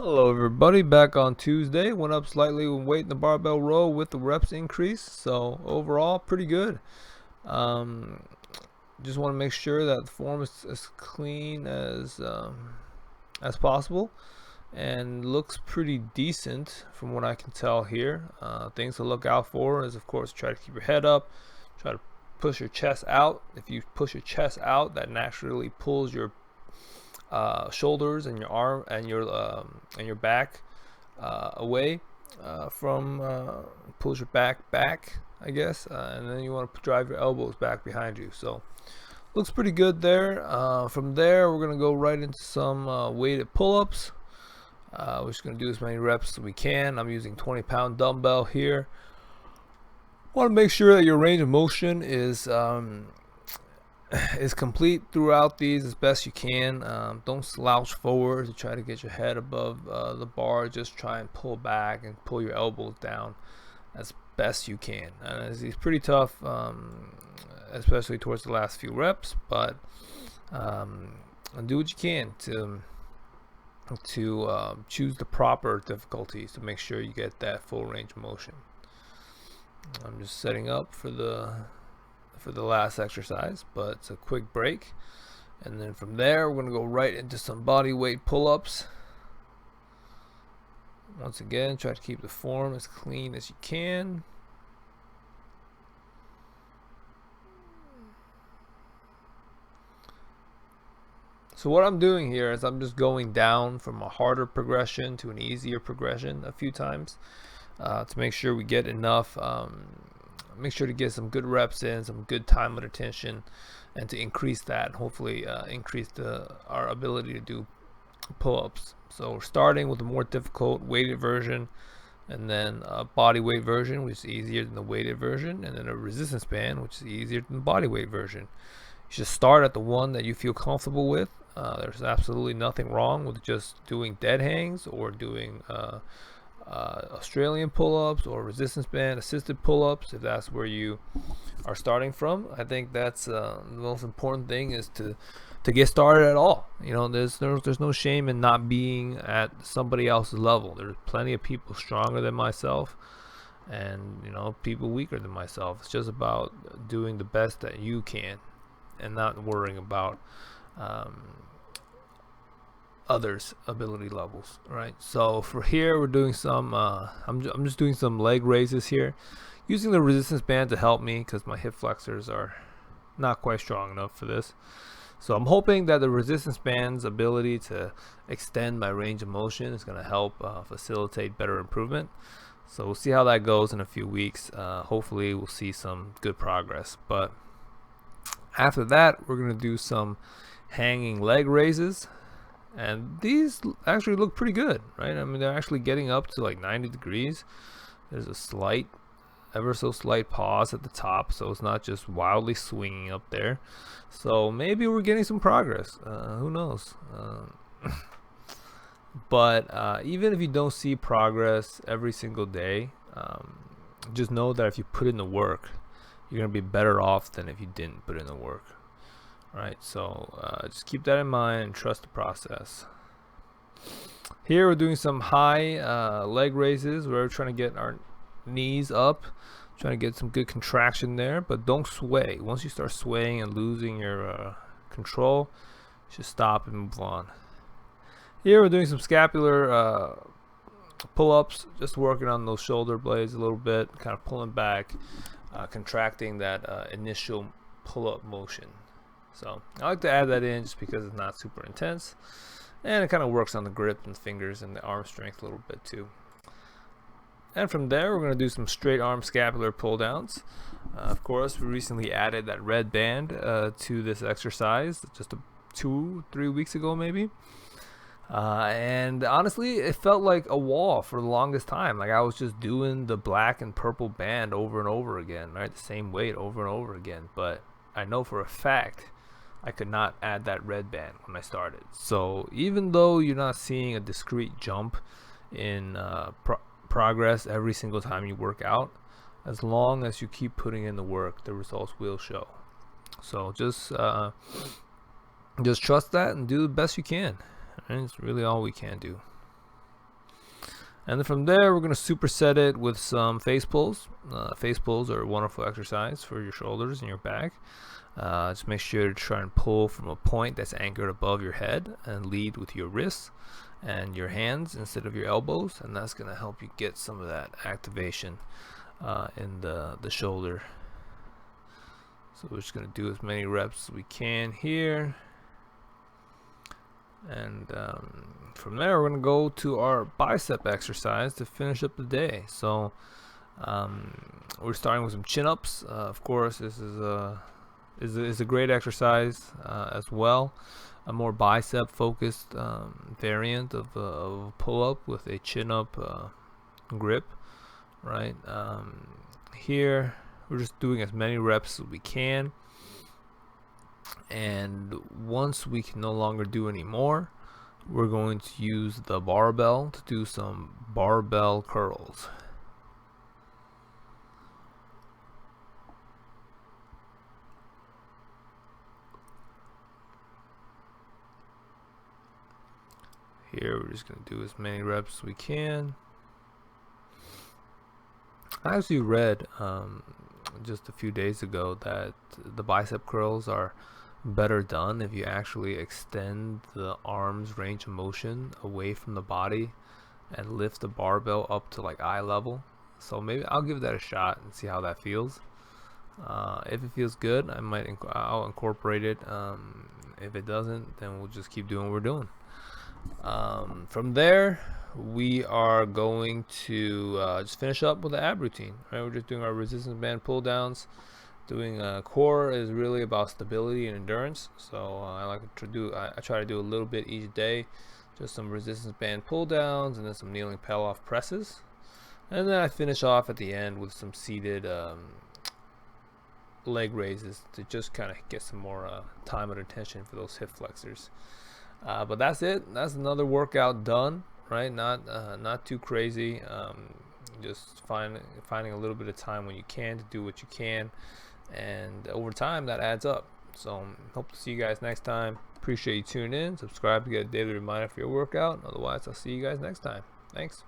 Hello everybody, back on Tuesday. Went up slightly when weight in the barbell row with the reps increase. So overall, pretty good. Um, just want to make sure that the form is as clean as possible, and looks pretty decent from what I can tell here. Things to look out for is, of course, try to keep your head up, try to push your chest out. If you push your chest out, that naturally pulls your shoulders and your arm and your back away from pulls your back, I guess, and then you want to drive your elbows back behind you. So looks pretty good there. From there, we're gonna go right into some weighted pull-ups. We're just gonna do as many reps as we can. I'm using 20-pound dumbbell here. Want to make sure that your range of motion is complete throughout these as best you can. Don't slouch forward to try to get your head above the bar. Just try and pull back and pull your elbows down as best you can. It's pretty tough, especially towards the last few reps, but do what you can to choose the proper difficulties to make sure you get that full range of motion. I'm just setting up for the last exercise, but it's a quick break, and then from there we're going to go right into some body weight pull-ups. Once again, try to keep the form as clean as you can. So what I'm doing here is I'm just going down from a harder progression to an easier progression a few times to make sure we get enough make sure to get some good reps in, some good time under tension, and to increase that, and hopefully increase our ability to do pull-ups. So we're starting with a more difficult weighted version, and then a body weight version, which is easier than the weighted version, and then a resistance band, which is easier than the body weight version. You should start at the one that you feel comfortable with. There's absolutely nothing wrong with just doing dead hangs or doing Australian pull-ups or resistance band assisted pull-ups, if that's where you are starting from. I think that's the most important thing, is to get started at all. You know, there's no shame in not being at somebody else's level. There's plenty of people stronger than myself, and people weaker than myself. It's just about doing the best that you can and not worrying about others' ability levels. Right, so for here we're doing some I'm just doing some leg raises here, using the resistance band to help me because my hip flexors are not quite strong enough for this. So I'm hoping that the resistance band's ability to extend my range of motion is going to help facilitate better improvement. So we'll see how that goes in a few weeks. Hopefully we'll see some good progress, but after that we're going to do some hanging leg raises. And these actually look pretty good, right? I mean, they're actually getting up to like 90 degrees. There's a ever so slight pause at the top, so it's not just wildly swinging up there. So maybe we're getting some progress. Who knows? But even if you don't see progress every single day, just know that if you put in the work, you're going to be better off than if you didn't put in the work. Right, so just keep that in mind and trust the process. Here we're doing some high leg raises. We're trying to get our knees up, trying to get some good contraction there, but don't sway. Once you start swaying and losing your control, you should stop and move on. Here we're doing some scapular pull-ups, just working on those shoulder blades a little bit, kind of pulling back, contracting that initial pull-up motion. So I like to add that in just because it's not super intense, and it kind of works on the grip and fingers and the arm strength a little bit too. And from there we're going to do some straight arm scapular pull downs. Of course, we recently added that red band to this exercise just 2-3 weeks ago maybe, and honestly it felt like a wall for the longest time. Like I was just doing the black and purple band over and over again, right? The same weight over and over again, but I know for a fact I could not add that red band when I started. So even though you're not seeing a discrete jump in progress every single time you work out, as long as you keep putting in the work, the results will show. So just trust that and do the best you can. And it's really all we can do. And then from there, we're going to superset it with some face pulls. Face pulls are a wonderful exercise for your shoulders and your back. Just make sure to try and pull from a point that's anchored above your head and lead with your wrists and your hands instead of your elbows, and that's going to help you get some of that activation in the shoulder. So we're just going to do as many reps as we can here. And from there, we're going to go to our bicep exercise to finish up the day. So we're starting with some chin-ups. Of course, this is a great exercise as well. A more bicep-focused variant of a pull-up with a chin-up grip. Right here, we're just doing as many reps as we can. And once we can no longer do any more, we're going to use the barbell to do some barbell curls. Here we're just going to do as many reps as we can. I actually read just a few days ago that the bicep curls are better done if you actually extend the arm's range of motion away from the body and lift the barbell up to like eye level. So maybe I'll give that a shot and see how that feels. If it feels good, I'll incorporate it. If it doesn't, then we'll just keep doing what we're doing. From there, we are going to just finish up with the ab routine. Right, we're just doing our resistance band pull downs. Doing core is really about stability and endurance. So I try to do a little bit each day, just some resistance band pull downs and then some kneeling pedal off presses, and then I finish off at the end with some seated leg raises to just kind of get some more time and attention for those hip flexors. But that's it. That's another workout done. Right, not too crazy. Just finding a little bit of time when you can to do what you can, and over time that adds up. So hope to see you guys next time. Appreciate you tuning in. Subscribe to get a daily reminder for your workout. Otherwise, I'll see you guys next time. Thanks.